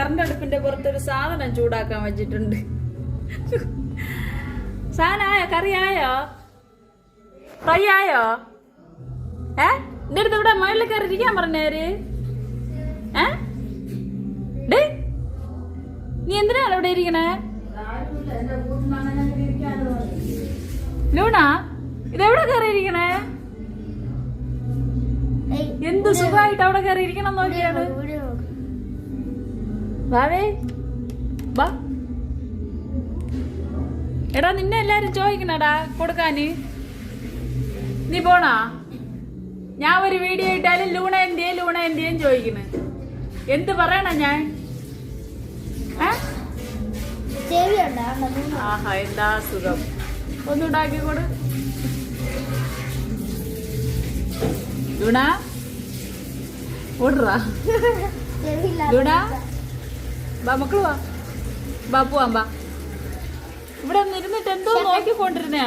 Current അടുപ്പിന്റെ പുറത്തൊരു സാധനം ചൂടാക്കാൻ വെച്ചിട്ടുണ്ട്. സാധനമായോ? കറിയായോ? ഫ്രൈ ആയോ? എന്റെ അടുത്ത് ഇവിടെ മുകളിൽ കയറി ഇരിക്കാൻ പറഞ്ഞേര്. നീ എന്തിനാണ് ഇവിടെ ഇരിക്കണേ? ലൂണ ഇതെവിടെ കയറി ഇരിക്കണേ? എന്ത് സുഖമായിട്ട് അവിടെ കയറി ഇരിക്കണം നോക്കിയാണ്. വാവേ വാ. എടാ നിന്നെ എല്ലാരും ചോദിക്കണടാ കൊടുക്കാന്. നീ പോണാ? ഞാൻ ഒരു വീഡിയോ ഇട്ടാലും ലൂണ എന്തിയേം ചോദിക്കണ്. എന്ത് പറയണ ഞാൻ? ആഹാ എന്താ സുഖം. ഒന്നുണ്ടാക്കി കൊടു ലൂണ. ഓടുറാ ലൂണ. ബാ മക്കള് വാ. ബാ പോവാം. ബാ ഇവിടെ ഒന്ന് ഇരുന്നിട്ട് എന്തോ നോക്കിക്കൊണ്ടിരുന്നേ.